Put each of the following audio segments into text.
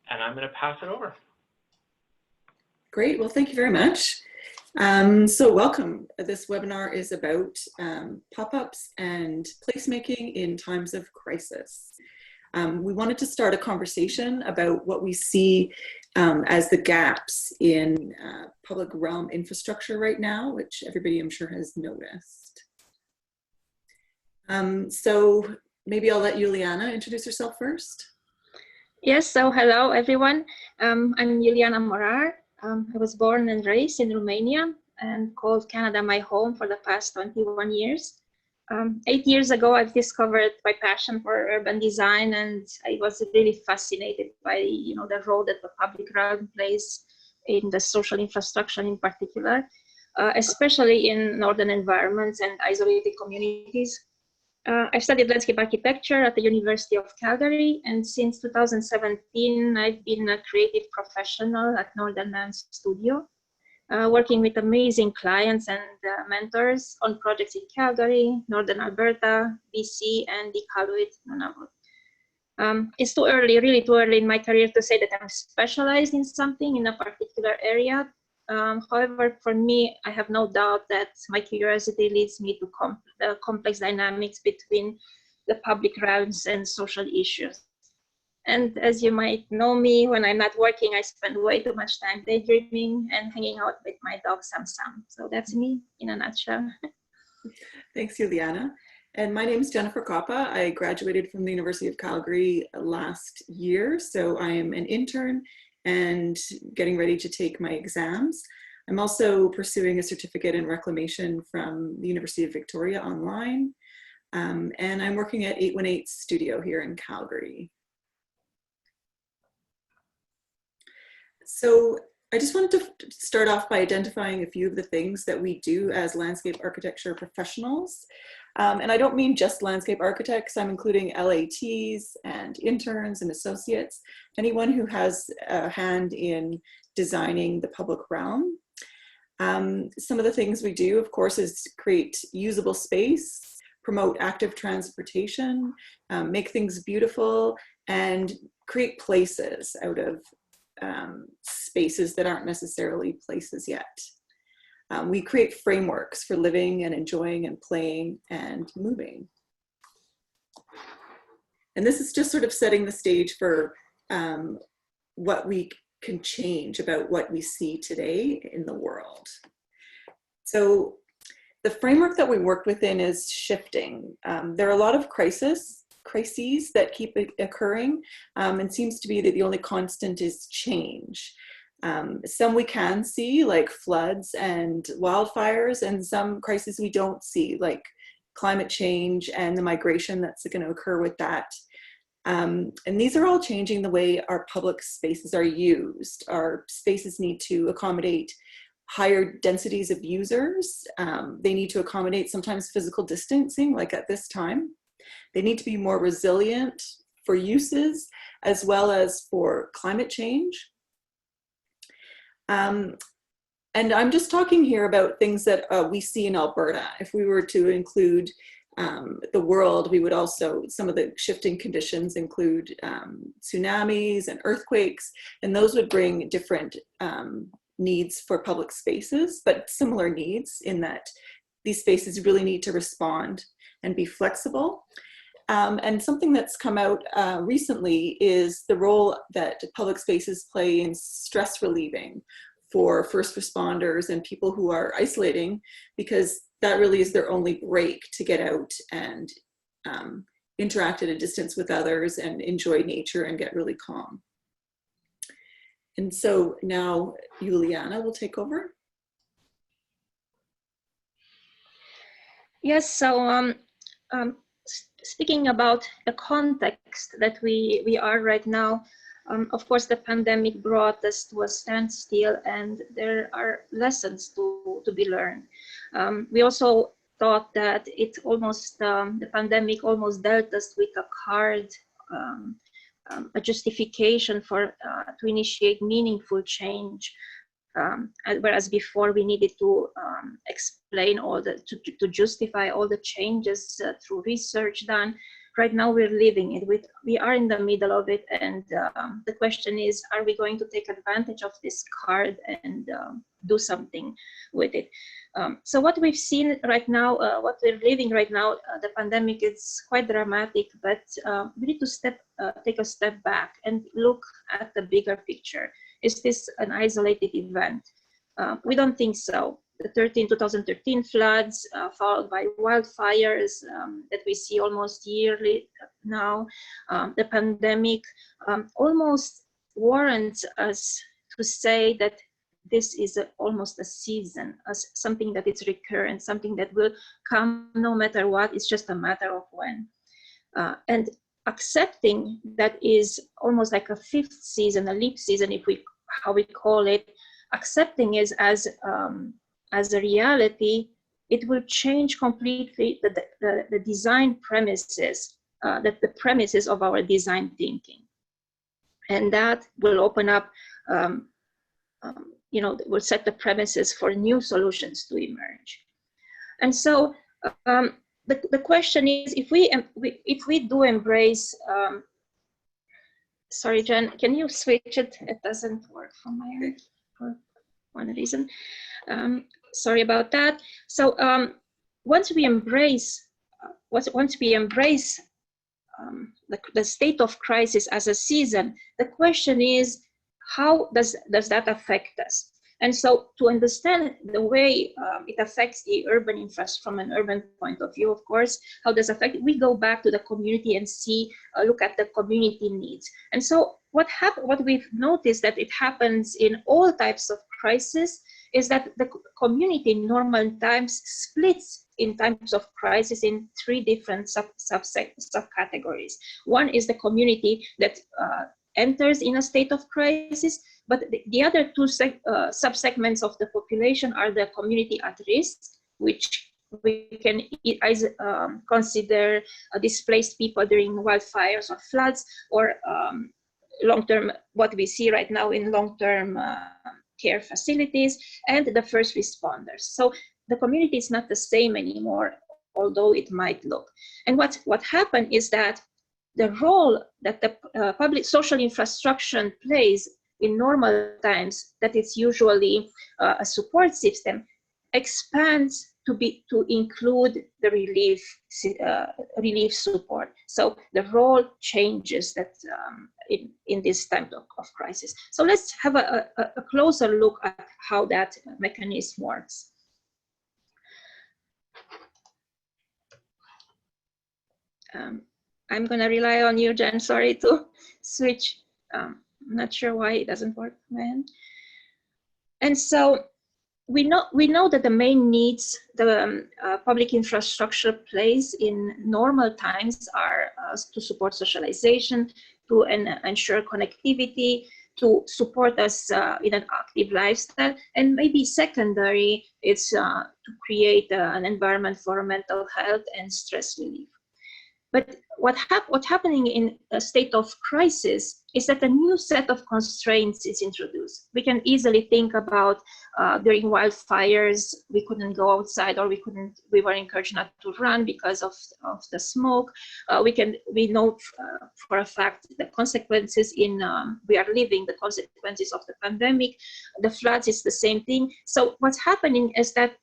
and I'm going to pass it over. Great. Well, thank you very much. So welcome. This webinar is about pop-ups and placemaking in times of crisis. We wanted to start a conversation about what we see as the gaps in public realm infrastructure right now, which everybody I'm sure has noticed. So maybe I'll let Juliana introduce herself first. Yes, so hello everyone. I'm Juliana Morar. I was born and raised in Romania and called Canada my home for the past 21 years. 8 years ago, I've discovered my passion for urban design, and I was really fascinated by the role that the public realm plays in the social infrastructure in particular, especially in northern environments and isolated communities. I studied landscape architecture at the University of Calgary, and since 2017, I've been a creative professional at Northern Lands Studio, working with amazing clients and mentors on projects in Calgary, Northern Alberta, BC, and Iqaluit, Nunavut. It's too early, really too early in my career to say that I'm specialized in something in a particular area. However, for me, I have no doubt that my curiosity leads me to the complex dynamics between the public realms and social issues. And as you might know me, when I'm not working, I spend way too much time daydreaming and hanging out with my dog, Sam. So that's me in a nutshell. Thanks, Juliana. And my name is Jennifer Koppa. I graduated from the University of Calgary last year, so I am an intern and getting ready to take my exams. I'm also pursuing a certificate in reclamation from the University of Victoria online. And I'm working at 818 Studio here in Calgary. So I just wanted to start off by identifying a few of the things that we do as landscape architecture professionals. And I don't mean just landscape architects, I'm including LATs and interns and associates, anyone who has a hand in designing the public realm. Some of the things we do, of course, is create usable space, promote active transportation, make things beautiful, and create places out of spaces that aren't necessarily places yet. We create frameworks for living and enjoying and playing and moving. And this is just sort of setting the stage for what we can change about what we see today in the world. So the framework that we work within is shifting. There are a lot of crises that keep occurring, and seems to be that the only constant is change. Some we can see, like floods and wildfires, and some crises we don't see, like climate change and the migration that's going to occur with that. And these are all changing the way our public spaces are used. Our spaces need to accommodate higher densities of users. They need to accommodate sometimes physical distancing, like at this time. They need to be more resilient for uses as well as for climate change. And I'm just talking here about things that we see in Alberta. If we were to include the world, we would also, some of the shifting conditions include tsunamis and earthquakes, and those would bring different needs for public spaces, but similar needs in that these spaces really need to respond and be flexible. And something that's come out recently is the role that public spaces play in stress relieving for first responders and people who are isolating, because that really is their only break to get out and interact at a distance with others and enjoy nature and get really calm. And so now Juliana will take over. Yes, so speaking about the context that we are right now, of course, the pandemic brought us to a standstill, and there are lessons to be learned. We also thought that the pandemic almost dealt us with a card, a justification for to initiate meaningful change. Whereas before we needed to explain to justify all the changes through research done. right now we're living it. We are in the middle of it, and the question is, are we going to take advantage of this card and do something with it? So what we've seen right now, what we're living right now, the pandemic is quite dramatic, but we need to take a step back and look at the bigger picture. Is this an isolated event? We don't think so. The 2013 floods, followed by wildfires that we see almost yearly now, the pandemic almost warrants us to say that this is almost a season, as something that is recurrent, something that will come no matter what. It's just a matter of when. And accepting that is almost like a fifth season, a leap season, how we call it. Accepting is as a reality, it will change completely the design premises, the premises of our design thinking. And that will open up, will set the premises for new solutions to emerge. And so the question is, if we do embrace, sorry, Jen, can you switch it? It doesn't work from my end for one reason. Sorry about that. So once we embrace the state of crisis as a season, the question is, how does that affect us? And so to understand the way it affects the urban infrastructure from an urban point of view, of course, how does it affect it? We go back to the community and look at the community needs. And so what we've noticed that it happens in all types of crisis is that the community in normal times splits in times of crisis in three different subcategories. One is the community that enters in a state of crisis, but the other two subsegments of the population are the community at risk, which we can consider displaced people during wildfires or floods, or long-term, what we see right now in long-term care facilities, and the first responders. So the community is not the same anymore, although it might look. And what happened is that the role that the public social infrastructure plays in normal times, that it's usually a support system, expands to include the relief support. So the role changes that in this time of crisis. So let's have a closer look at how that mechanism works. I'm going to rely on you, Jen. Sorry to switch. I'm not sure why it doesn't work, man. And so we know that the main needs the public infrastructure plays in normal times are to support socialization, to ensure connectivity, to support us in an active lifestyle, and maybe secondary, it's to create an environment for mental health and stress relief. But what's happening in a state of crisis is that a new set of constraints is introduced. We can easily think about during wildfires, we couldn't go outside, or we were encouraged not to run because of the smoke. We know for a fact the consequences we are living the consequences of the pandemic. The floods is the same thing. So what's happening is that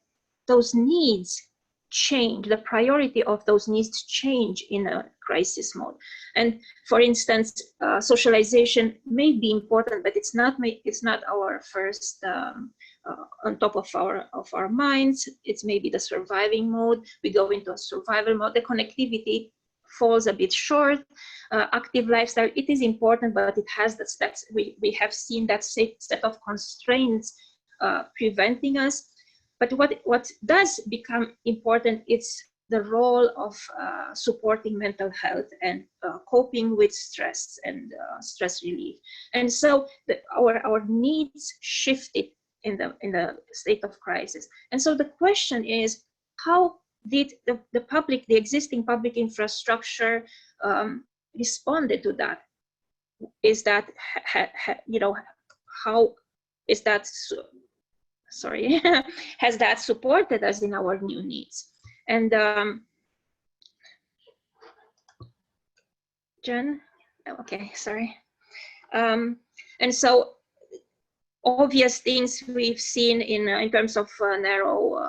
those needs change, the priority of those needs change in a crisis mode. And for instance, socialization may be important, but it's not our first on top of our minds. It's maybe the surviving mode. We go into a survival mode. The connectivity falls a bit short. Active lifestyle, it is important, but it has the steps. We have seen that set of constraints preventing us. But what does become important is the role of supporting mental health and coping with stress and stress relief. And so our needs shifted in the state of crisis. And so the question is, how did the existing public infrastructure responded to that? Is that how is that? Sorry, has that supported us in our new needs? And Jen? Okay, sorry. And so obvious things we've seen in terms of narrow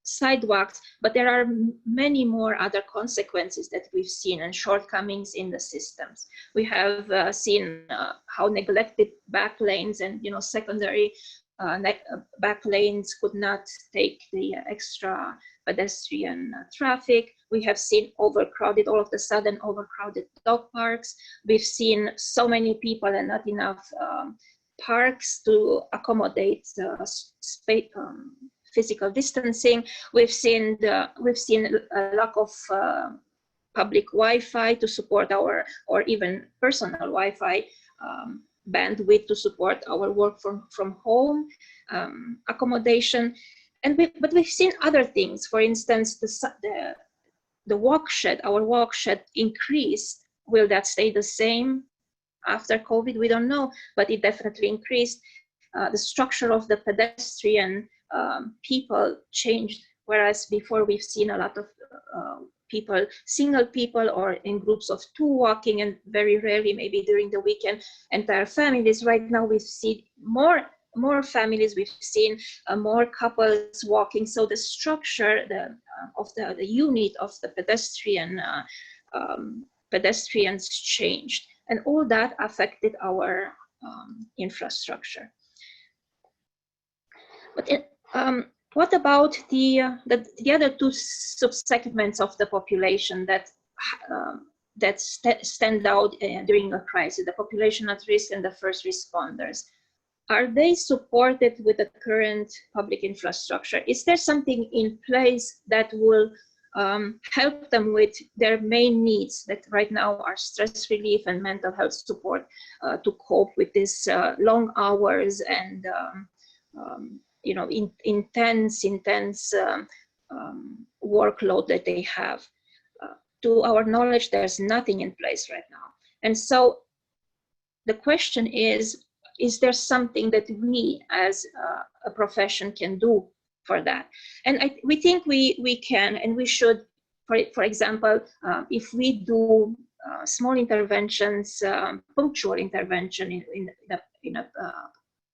sidewalks, but there are many more other consequences that we've seen and shortcomings in the systems. We have seen how neglected back lanes and secondary back lanes could not take the extra pedestrian traffic. We have seen overcrowded, all of a sudden overcrowded dog parks. We've seen so many people and not enough parks to accommodate space, physical distancing. We've seen a lack of public Wi-Fi to support our, or even personal Wi-Fi bandwidth to support our work from home accommodation. But we've seen other things. For instance, the walk shed, our walk shed increased. Will that stay the same after COVID? We don't know, but it definitely increased. The structure of the pedestrian people changed, whereas before we've seen a lot of people, single people or in groups of 2 walking, and very rarely, maybe during the weekend, entire families. Right now we've seen more families, we've seen more couples walking. So the structure of the unit of the pedestrians changed, and all that affected our infrastructure. But what about the other 2 subsegments of the population that stand out during a crisis, the population at risk and the first responders? Are they supported with the current public infrastructure? Is there something in place that will help them with their main needs that right now are stress relief and mental health support to cope with these long hours and intense workload that they have? To our knowledge, there's nothing in place right now. And so the question is there something that we as a profession can do for that? And we think we can and we should. For example, if we do small interventions, punctual intervention in a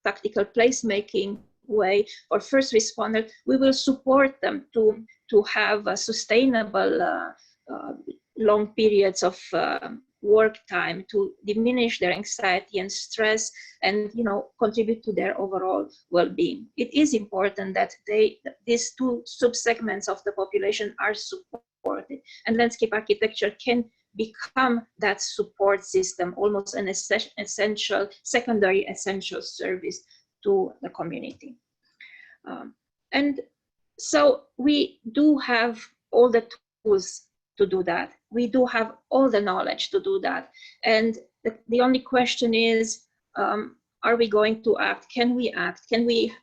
tactical placemaking way for first responders, we will support them to have a sustainable long periods of work time to diminish their anxiety and stress and contribute to their overall well-being. It is important that these 2 subsegments of the population are supported, and landscape architecture can become that support system, almost an essential, secondary essential service to the community. And so we do have all the tools to do that. We do have all the knowledge to do that. And the only question is, are we going to act? Can we act? Can we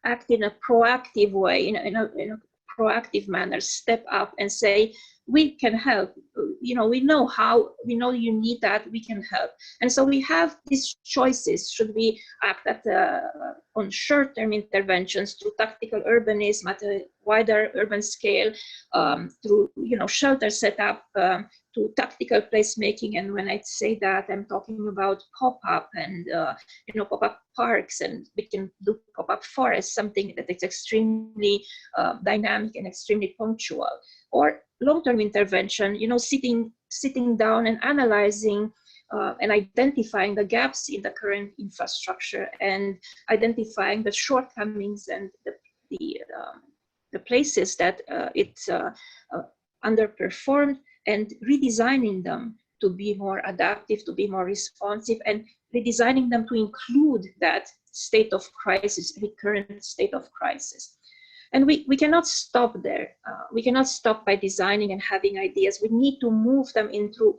act in a proactive way, in a proactive manner, step up and say, we can help. We know how, we know you need that, we can help. And so we have these choices. Should we act on short-term interventions through tactical urbanism at a wider urban scale, through shelter setup, to tactical placemaking? And when I say that, I'm talking about pop-up and pop-up parks, and we can do pop-up forests, something that is extremely dynamic and extremely punctual. Or long-term intervention, sitting down and analyzing and identifying the gaps in the current infrastructure and identifying the shortcomings and the places that it's underperformed, and redesigning them to be more adaptive, to be more responsive, and redesigning them to include that state of crisis, the current state of crisis. And we cannot stop there. We cannot stop by designing and having ideas. We need to move them into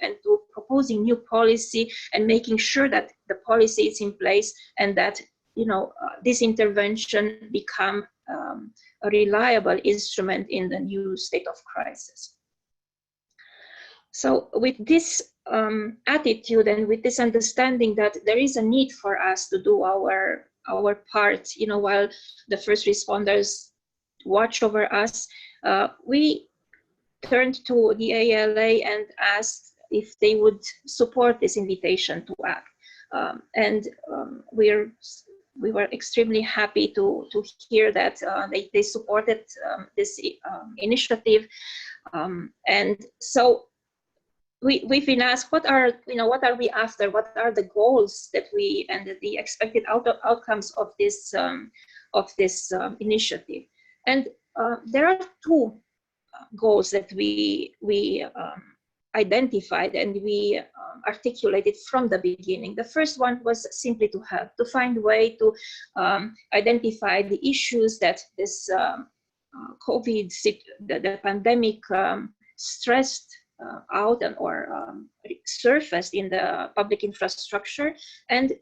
proposing new policy and making sure that the policy is in place and that this intervention become a reliable instrument in the new state of crisis. So with this attitude and with this understanding that there is a need for us to do our part, while the first responders watch over us, we turned to the ALA and asked if they would support this invitation to act. We were extremely happy to hear that they supported this initiative. And so we've been asked, what are we after? What are the goals that and the expected outcomes of this initiative? And there are two goals that we identified and we articulated from the beginning. The first one was simply to help, to find a way to identify the issues that this COVID, the pandemic stressed out or surfaced in the public infrastructure, and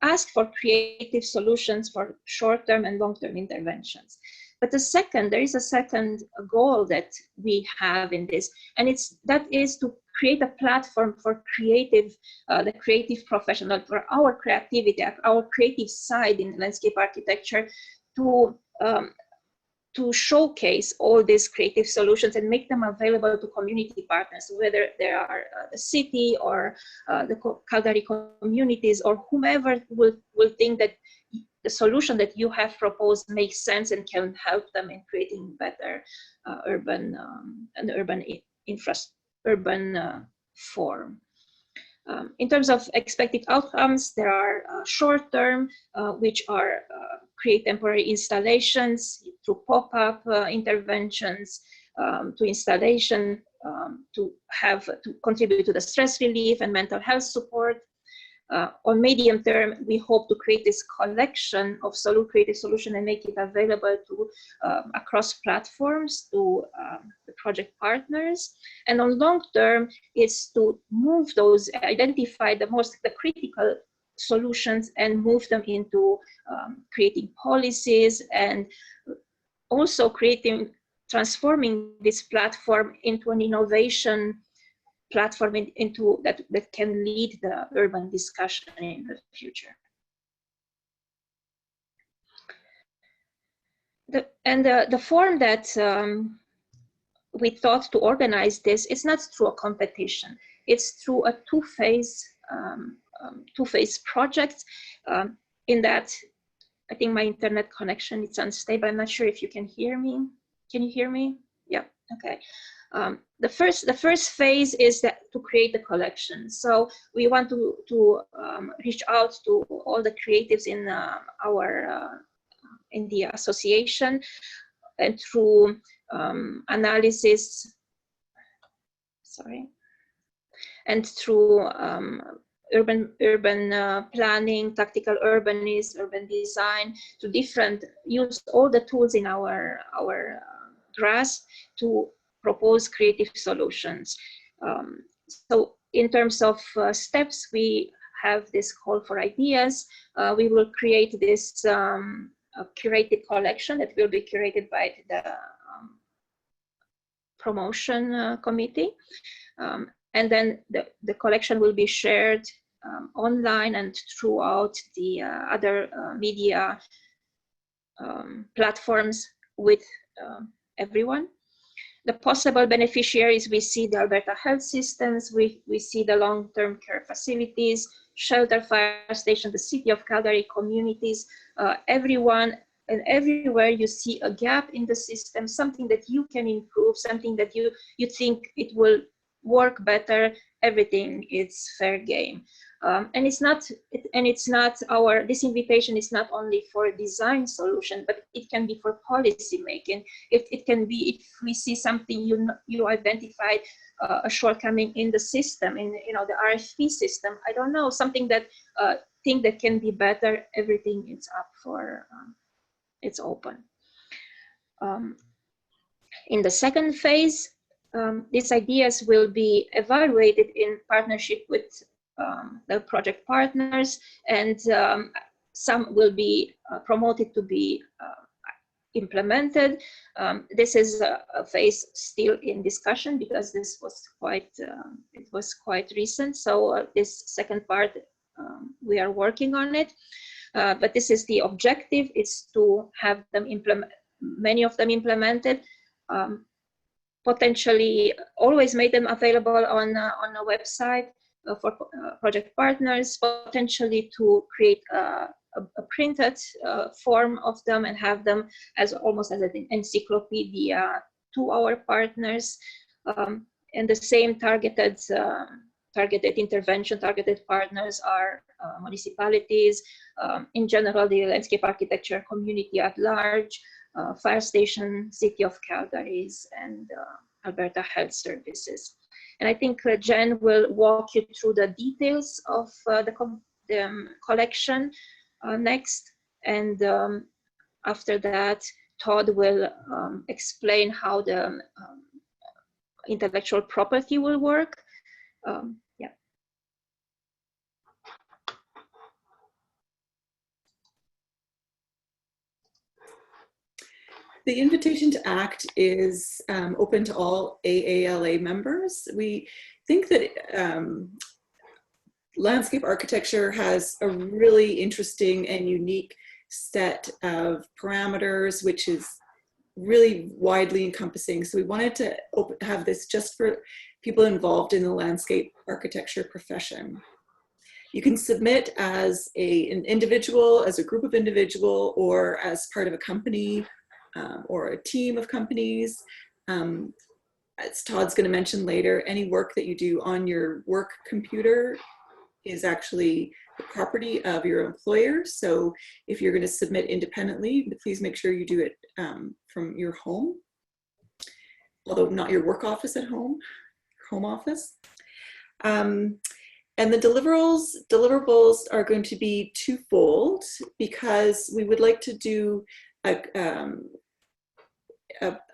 ask for creative solutions for short-term and long-term interventions. But there is a second goal that we have in this, and that is to create a platform for the creative professional, for our creativity, our creative side in landscape architecture, to showcase all these creative solutions and make them available to community partners, whether they are the city or the Calgary communities or whomever will think that the solution that you have proposed makes sense and can help them in creating better urban form. In terms of expected outcomes, there are short-term, which are create temporary installations through pop-up interventions, to installation, to contribute to the stress relief and mental health support. On medium term, we hope to create this collection of creative solution and make it available to across platforms to the project partners. And on long term, it's to move those, identify the critical solutions and move them into creating policies, and also transforming this platform into an innovation platform that can lead the urban discussion in the future. The form that we thought to organize this is not through a competition. It's through a two-phase project. In that, I think my internet connection is unstable. I'm not sure if you can hear me. Can you hear me? Yeah. Okay. The first phase is to create the collection. So we want to reach out to all the creatives in in the association, and through analysis, and through urban planning, tactical urbanism, urban design, use all the tools in our grasp to propose creative solutions. So in terms of steps, we have this call for ideas. We will create this curated collection that will be curated by the promotion committee. And then the collection will be shared online and throughout the other media platforms with everyone. The possible beneficiaries, we see the Alberta health systems, we see the long-term care facilities, shelter, fire station, the city of Calgary communities, everyone and everywhere you see a gap in the system, something that you can improve, something that you think it will work better, everything is fair game. And this invitation is not only for design solution, but it can be for policy making. It can be if we see something you identified a shortcoming in the system, in the RFP system. I don't know, something that think that can be better. Everything is up for it's open. In the second phase, these ideas will be evaluated in partnership with the project partners, and some will be promoted to be implemented. This is a phase still in discussion because this was quite recent. So this second part, we are working on it. But this is the objective: is to have them many of them implemented. potentially always made them available on a website for project partners, potentially to create a printed form of them and have them as almost as an encyclopedia to our partners. And the same targeted intervention, targeted partners are municipalities, in general, the landscape architecture community at large, fire station, City of Calgary's, and Alberta Health Services. And I think Jen will walk you through the details of the collection next. And after that, Todd will explain how the intellectual property will work. Yeah. The invitation to act is open to all AALA members. We think that landscape architecture has a really interesting and unique set of parameters, which is really widely encompassing. So we wanted to have this just for people involved in the landscape architecture profession. You can submit as an individual, as a group of individual, or as part of a company, or a team of companies. As Todd's going to mention later, any work that you do on your work computer is actually the property of your employer. So if you're going to submit independently, please make sure you do it from your home, although not your work office at home, home office. And the deliverables are going to be twofold, because we would like to do a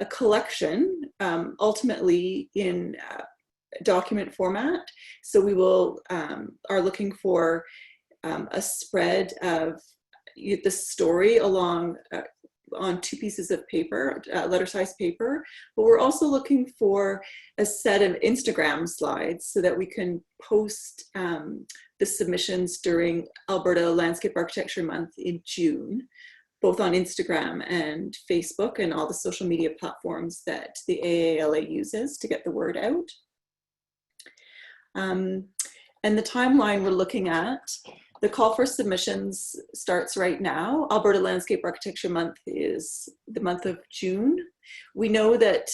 collection, ultimately in document format. So we will are looking for a spread of the story along on 2 pieces of paper, letter-sized paper, but we're also looking for a set of Instagram slides so that we can post the submissions during Alberta Landscape Architecture Month in June, both on Instagram and Facebook and all the social media platforms that the AALA uses to get the word out. And the timeline we're looking at, the call for submissions starts right now. Alberta Landscape Architecture Month is the month of June. We know that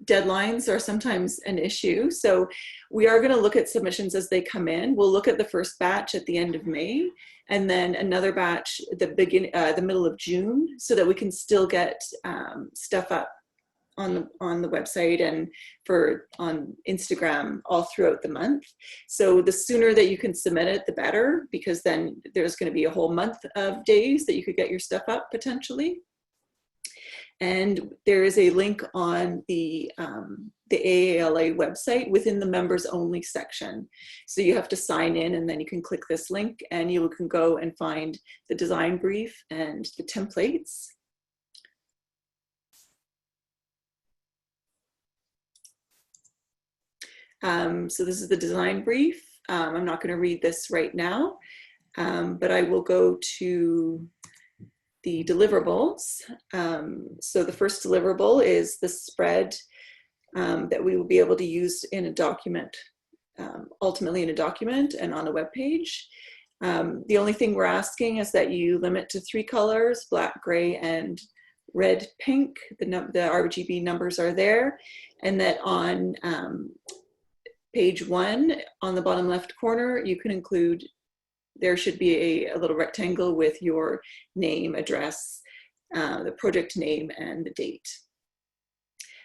deadlines are sometimes an issue, so we are going to look at submissions as they come in. We'll look at the first batch at the end of May, and then another batch at the middle of June, so that we can still get stuff up on the website and on Instagram all throughout the month. So the sooner that you can submit it, the better, because then there's going to be a whole month of days that you could get your stuff up potentially. And there is a link on the AALA website within the members only section. So you have to sign in, and then you can click this link and you can go and find the design brief and the templates. So this is the design brief. I'm not going to read this right now, but I will go to the deliverables. So the first deliverable is the spread that we will be able to use in a document, ultimately in a document and on a web page. The only thing we're asking is that you limit to 3 colors, black, gray, and red, pink. The RGB numbers are there, and that on page 1 on the bottom left corner, you can include, there should be a little rectangle with your name, address, the project name, and the date.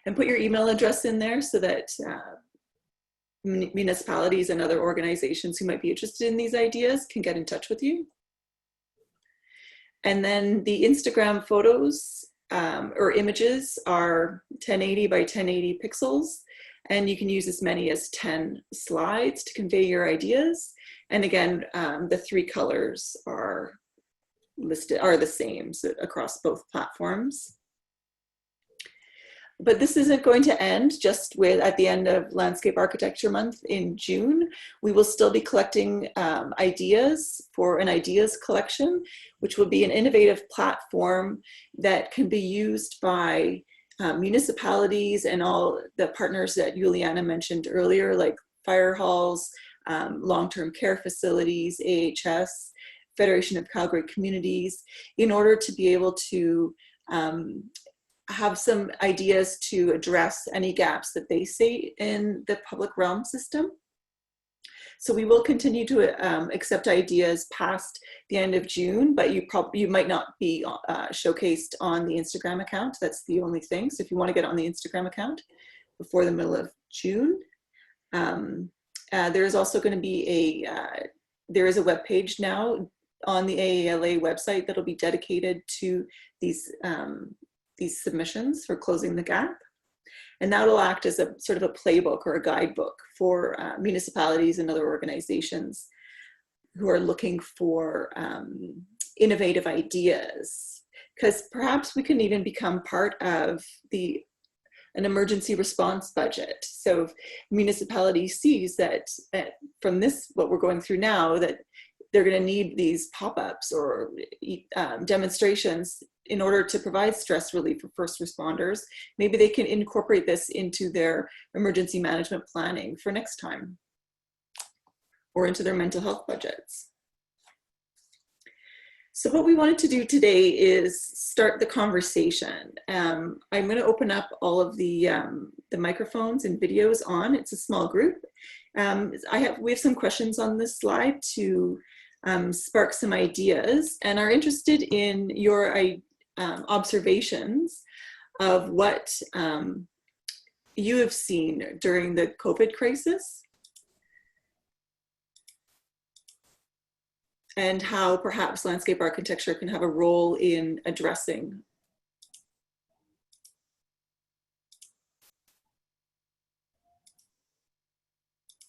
And put your email address in there so that municipalities and other organizations who might be interested in these ideas can get in touch with you. And then the Instagram photos or images are 1080 by 1080 pixels. And you can use as many as 10 slides to convey your ideas. And again, the 3 colors are the same across both platforms. But this isn't going to end just with at the end of Landscape Architecture Month in June. We will still be collecting ideas for an ideas collection, which will be an innovative platform that can be used by municipalities and all the partners that Juliana mentioned earlier, like fire halls, long-term care facilities, AHS, Federation of Calgary Communities, in order to be able to have some ideas to address any gaps that they see in the public realm system. So we will continue to accept ideas past the end of June, but you might not be showcased on the Instagram account. That's the only thing. So if you want to get on the Instagram account before the middle of June, there is also going to be there is a web page now on the AALA website that'll be dedicated to these submissions for closing the gap. And that'll act as a sort of a playbook or a guidebook for municipalities and other organizations who are looking for innovative ideas. Because perhaps we can even become part of an emergency response budget. So if municipality sees that from this, what we're going through now, that they're going to need these pop-ups or demonstrations in order to provide stress relief for first responders, maybe they can incorporate this into their emergency management planning for next time or into their mental health budgets. So what we wanted to do today is start the conversation. I'm going to open up all of the microphones and videos on. It's a small group. We have some questions on this slide to spark some ideas, and are interested in your observations of what you have seen during the COVID crisis, and how perhaps landscape architecture can have a role in addressing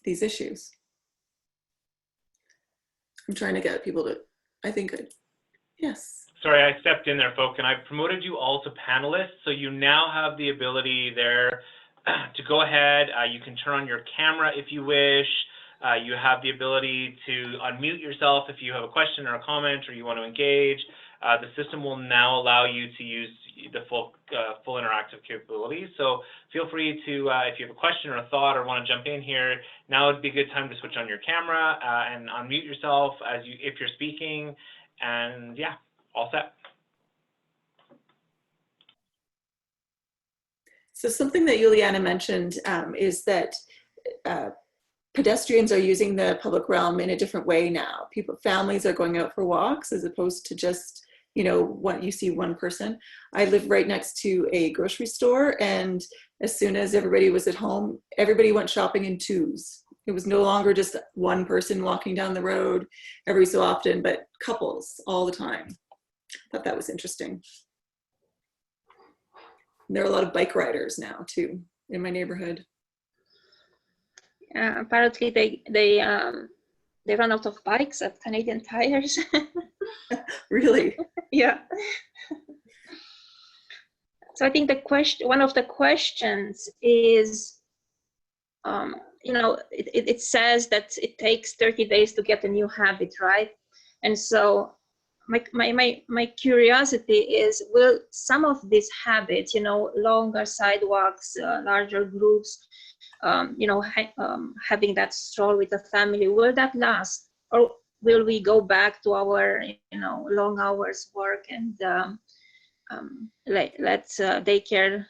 these issues. I'm trying to get people to, yes. Sorry, I stepped in there, folk, and I've promoted you all to panelists, so you now have the ability there to go ahead. You can turn on your camera if you wish. You have the ability to unmute yourself if you have a question or a comment or you want to engage. The system will now allow you to use the full interactive capabilities. So feel free to, if you have a question or a thought or want to jump in here, now would be a good time to switch on your camera and unmute yourself if you're speaking. And yeah, all set. So something that Juliana mentioned is that pedestrians are using the public realm in a different way now. Families are going out for walks as opposed to just, you see one person. I live right next to a grocery store, and as soon as everybody was at home, everybody went shopping in twos. It was no longer just one person walking down the road every so often, but couples all the time. I thought that was interesting. And there are a lot of bike riders now too in my neighborhood. Apparently they run out of bikes at Canadian Tires. Really? Yeah. So I think one of the questions is, it says that it takes 30 days to get a new habit, right? And so my curiosity is, will some of these habits, longer sidewalks, larger groups, having that stroll with the family, will that last, or will we go back to our long hours work and let daycare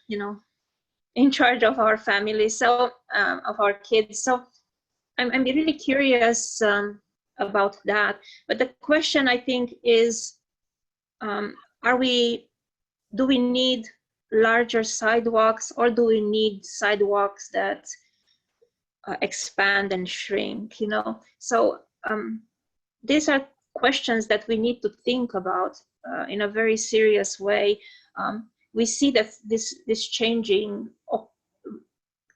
in charge of our family, so of our kids? So I'm really curious about that. But the question, I think, is, do we need larger sidewalks, or do we need sidewalks that expand and shrink? So these are questions that we need to think about in a very serious way. We see that this changing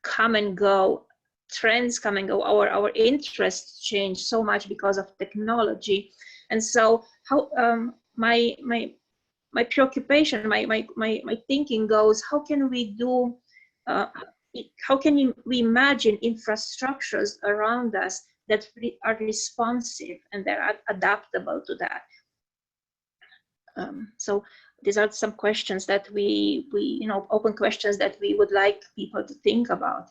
come and go, trends come and go, our interests change so much because of technology. And so how my preoccupation, my thinking goes, how can we imagine infrastructures around us that are responsive and that are adaptable to that? So these are some questions that we open questions that we would like people to think about.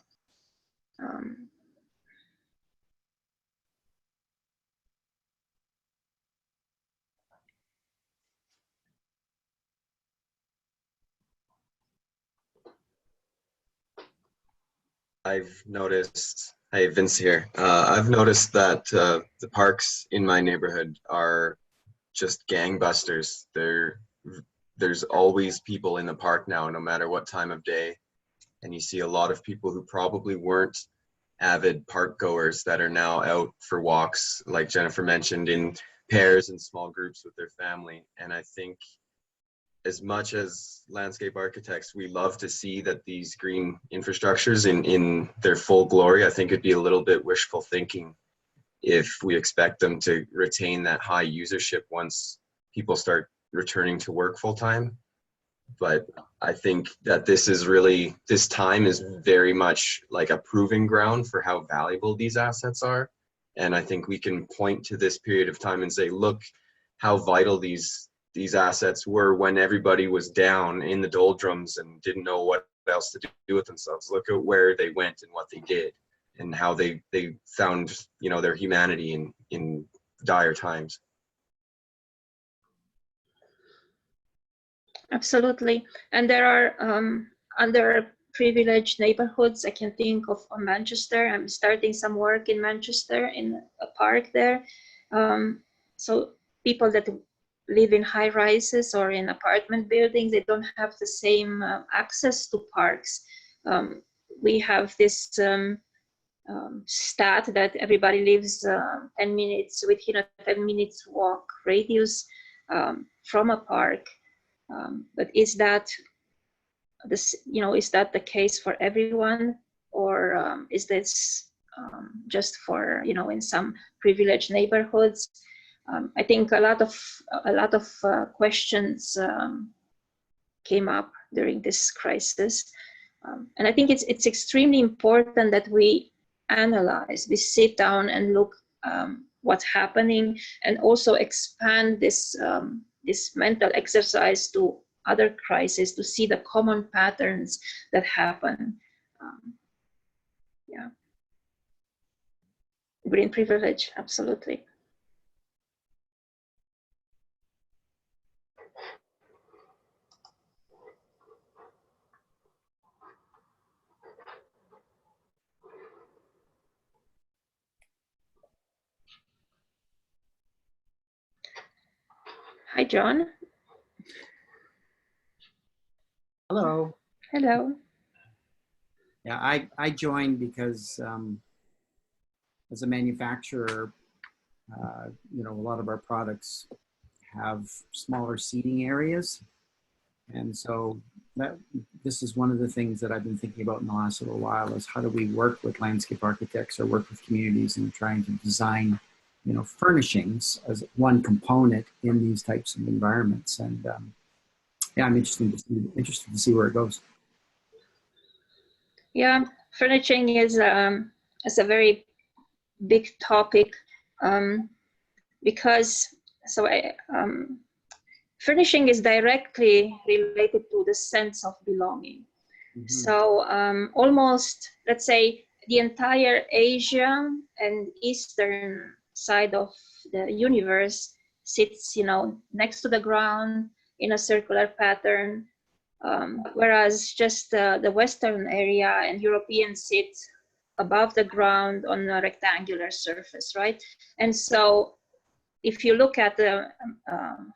I've noticed, hey, Vince here. I've noticed that the parks in my neighborhood are just gangbusters. There's always people in the park now, no matter what time of day. And you see a lot of people who probably weren't avid park goers that are now out for walks, like Jennifer mentioned, in pairs and small groups with their family. And I think as much as landscape architects, we love to see that these green infrastructures in their full glory. I think it'd be a little bit wishful thinking if we expect them to retain that high usership once people start returning to work full time. But I think that this time is very much like a proving ground for how valuable these assets are. And I think we can point to this period of time and say, look how vital these assets were when everybody was down in the doldrums and didn't know what else to do with themselves. Look at where they went and what they did and how they found, their humanity in dire times. Absolutely. And there are underprivileged neighborhoods. I can think of Manchester. I'm starting some work in Manchester in a park there. So people that live in high rises or in apartment buildings, they don't have the same access to parks. We have this stat that everybody lives 10 minutes within a 10 minutes walk radius from a park. But is that the case for everyone, or is this just for in some privileged neighborhoods? I think a lot of questions came up during this crisis, and I think it's extremely important that we analyze, we sit down and look what's happening, and also expand this mental exercise to other crises to see the common patterns that happen. Yeah, green privilege, absolutely. Hi, John. Hello. Hello. Yeah, I joined because as a manufacturer, a lot of our products have smaller seating areas. And so this is one of the things that I've been thinking about in the last little while is how do we work with landscape architects or work with communities in trying to design, furnishings as one component in these types of environments. And yeah, I'm interested to see where it goes. Yeah, furnishing is a very big topic because furnishing is directly related to the sense of belonging. Mm-hmm. So almost, let's say, the entire Asia and Eastern side of the universe sits, next to the ground in a circular pattern. Whereas just the Western area and Europeans sit above the ground on a rectangular surface, right? And so if you look at the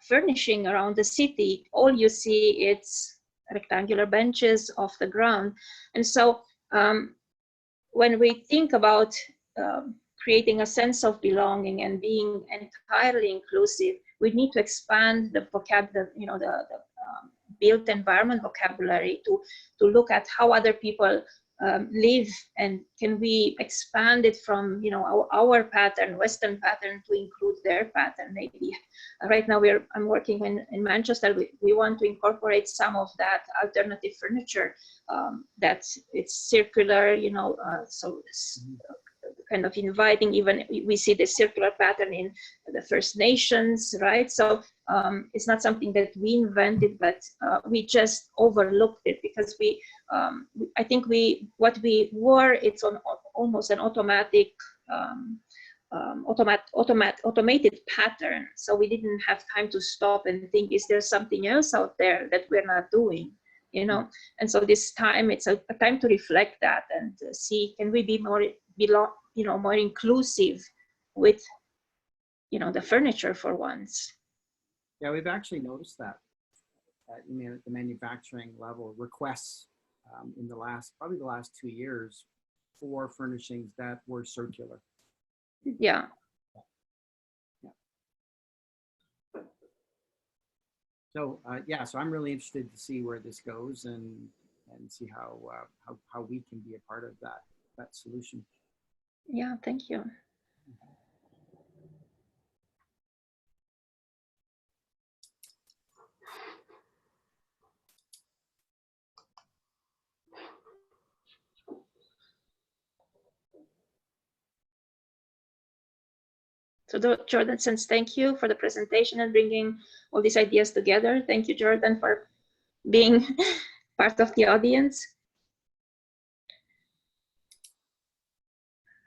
furnishing around the city, all you see is rectangular benches off the ground. And so when we think about creating a sense of belonging and being entirely inclusive, we need to expand the vocabulary, the built environment vocabulary to look at how other people live, and can we expand it from our pattern, Western pattern, to include their pattern. Maybe right now I'm working in Manchester. We want to incorporate some of that alternative furniture that it's circular, so kind of inviting. Even we see the circular pattern in the First Nations, right? So it's not something that we invented, but we just overlooked it because I think what we were, it's on almost an automatic, automated pattern. So we didn't have time to stop and think, is there something else out there that we're not doing? You know, and so this time it's a time to reflect that and see, can we be more more inclusive with, the furniture for once. Yeah, we've actually noticed that at the manufacturing level, requests in probably the last 2 years for furnishings that were circular. Yeah. So so I'm really interested to see where this goes and see how we can be a part of that solution. Yeah, thank you. So Jordan says, thank you for the presentation and bringing all these ideas together. Thank you, Jordan, for being part of the audience.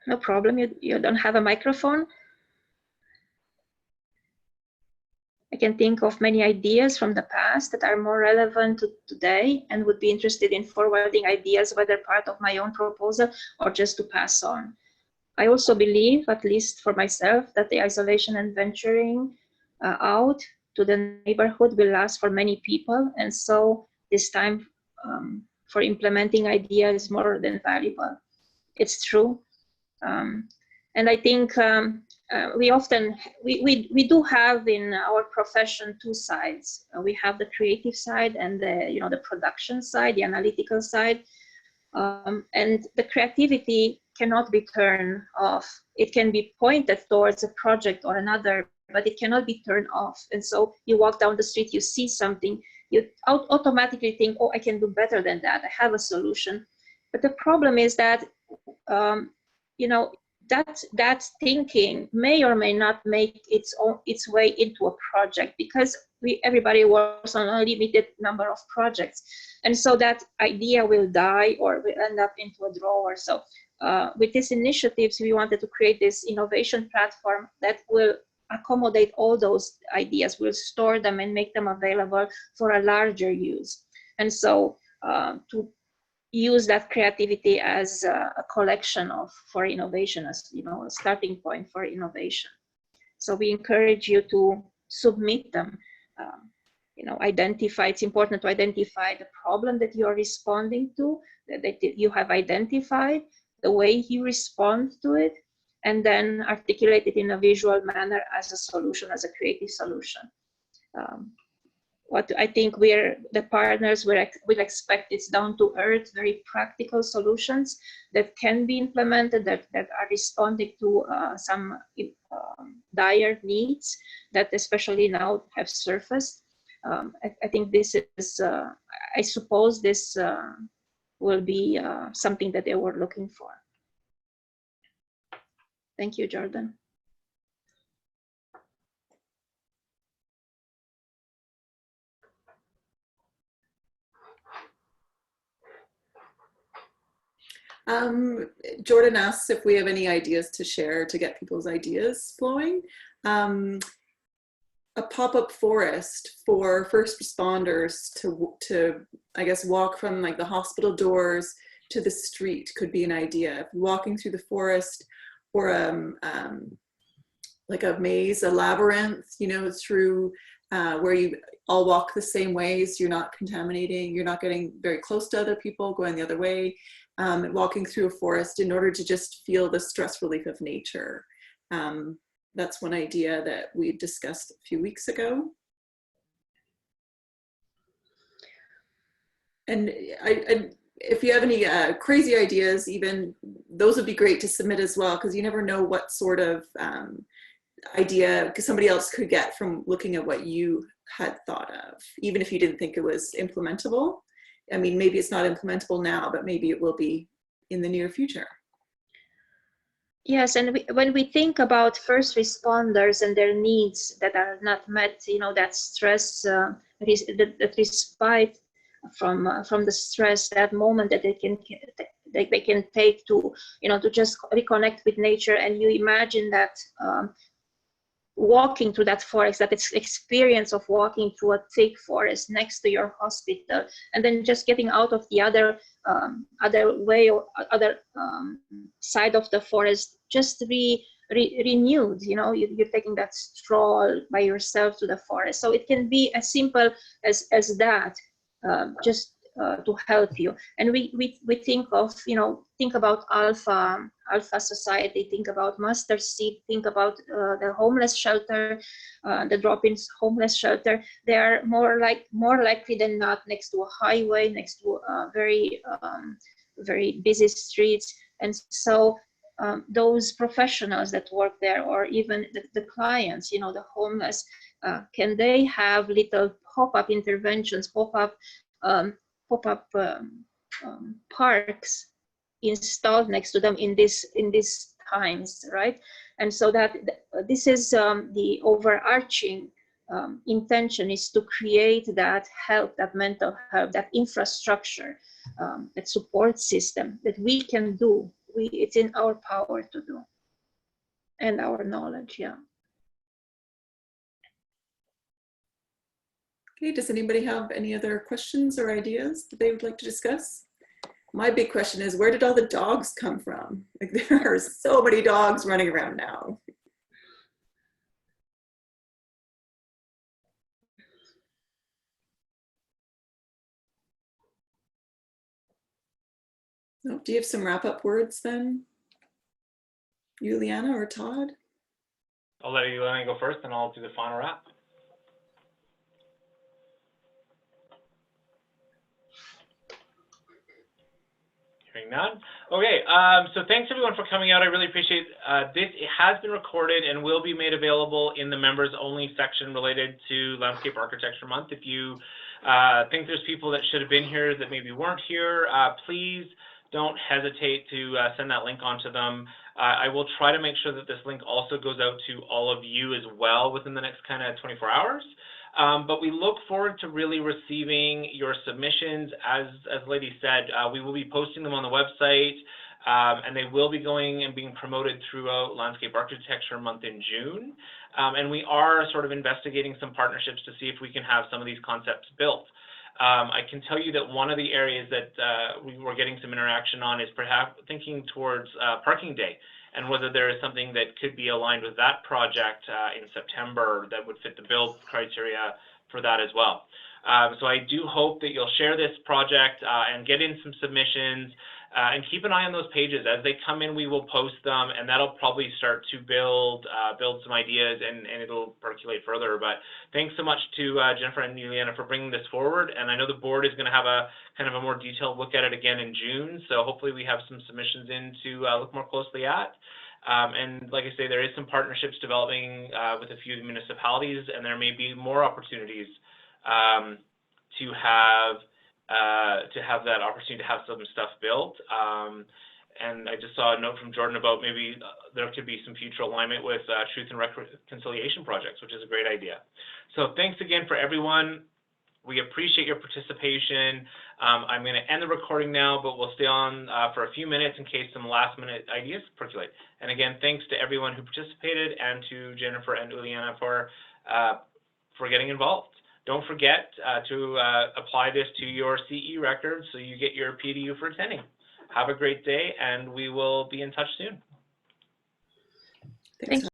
No problem, you don't have a microphone. I can think of many ideas from the past that are more relevant to today and would be interested in forwarding ideas, whether part of my own proposal or just to pass on. I also believe, at least for myself, that the isolation and venturing out to the neighborhood will last for many people. And so this time for implementing ideas is more than valuable. It's true. And I think we do have in our profession two sides. We have the creative side and the production side, the analytical side. And the creativity cannot be turned off. It can be pointed towards a project or another, but it cannot be turned off. And so you walk down the street, you see something, you automatically think, oh, I can do better than that. I have a solution. But the problem is that, that thinking may or may not make its way into a project, because everybody works on a limited number of projects. And so that idea will die or will end up into a drawer. So with these initiatives, we wanted to create this innovation platform that will accommodate all those ideas. We'll store them and make them available for a larger use. And so to use that creativity as a collection for innovation, as a starting point for innovation. So we encourage you to submit them. It's important to identify the problem that you are responding to, that you have identified, the way you respond to it, and then articulate it in a visual manner as a solution, as a creative solution. What I think the partners will expect is down to earth, very practical solutions that can be implemented, that are responding to some dire needs that especially now have surfaced. I think this is, I suppose this will be something that they were looking for. Thank you, Jordan. Jordan asks if we have any ideas to share to get people's ideas flowing. A pop-up forest for first responders to I guess walk from like the hospital doors to the street could be an idea. Walking through the forest, or like a maze, a labyrinth, through where you all walk the same ways. You're not contaminating. You're not getting very close to other people going the other way. Walking through a forest in order to just feel the stress relief of nature. That's one idea that we discussed a few weeks ago. And if you have any crazy ideas, even those would be great to submit as well, because you never know what sort of idea somebody else could get from looking at what you had thought of, even if you didn't think it was implementable. I mean, maybe it's not implementable now, but maybe it will be in the near future. Yes, and when we think about first responders and their needs that are not met, that stress, that respite from the stress, that moment that they can take to, to just reconnect with nature. And you imagine that walking through that forest, that experience of walking through a thick forest next to your hospital, and then just getting out of the other way or other side of the forest, just renewed. You're taking that stroll by yourself to the forest. So it can be as simple as that, just to help you. And we think of, think about alpha society, think about Mustard Seed, think about the homeless shelter, the drop-ins homeless shelter. They are more likely than not next to a highway, next to very busy streets. And so those professionals that work there, or even the clients, the homeless, can they have little pop-up interventions, pop-up parks installed next to them in these times, right? And so that this is the overarching intention, is to create that help, that mental health, that infrastructure, that support system that we can do. It's in our power to do, and our knowledge. Yeah. Okay, does anybody have any other questions or ideas that they would like to discuss? My big question is, where did all the dogs come from? Like, there are so many dogs running around now. Oh, do you have some wrap-up words then, Juliana or Todd? I'll let Juliana go first, and I'll do the final wrap. Hearing none. Okay, so thanks everyone for coming out. I really appreciate this. It has been recorded and will be made available in the members only section related to Landscape Architecture Month. If you think there's people that should have been here that maybe weren't here, please don't hesitate to send that link on to them. I will try to make sure that this link also goes out to all of you as well within the next kind of 24 hours. But we look forward to really receiving your submissions. As Lady said, we will be posting them on the website, and they will be going and being promoted throughout Landscape Architecture Month in June. And we are sort of investigating some partnerships to see if we can have some of these concepts built. I can tell you that one of the areas that we were getting some interaction on is perhaps thinking towards Parking Day, and whether there is something that could be aligned with that project in September that would fit the build criteria for that as well. So I do hope that you'll share this project and get in some submissions, and keep an eye on those pages. As they come in, we will post them, and that'll probably start to build some ideas, and it'll percolate further. But thanks so much to Jennifer and Juliana for bringing this forward, and I know the board is going to have a kind of a more detailed look at it again in June, so hopefully we have some submissions in to look more closely at. And like I say, there is some partnerships developing with a few municipalities, and there may be more opportunities to have that opportunity to have some stuff built. And I just saw a note from Jordan about maybe there could be some future alignment with Truth and Reconciliation projects, which is a great idea. So thanks again for everyone. We appreciate your participation. I'm going to end the recording now, but we'll stay on for a few minutes in case some last-minute ideas percolate. And again, thanks to everyone who participated, and to Jennifer and Juliana for getting involved. Don't forget to apply this to your CE record so you get your PDU for attending. Have a great day, and we will be in touch soon. Thanks.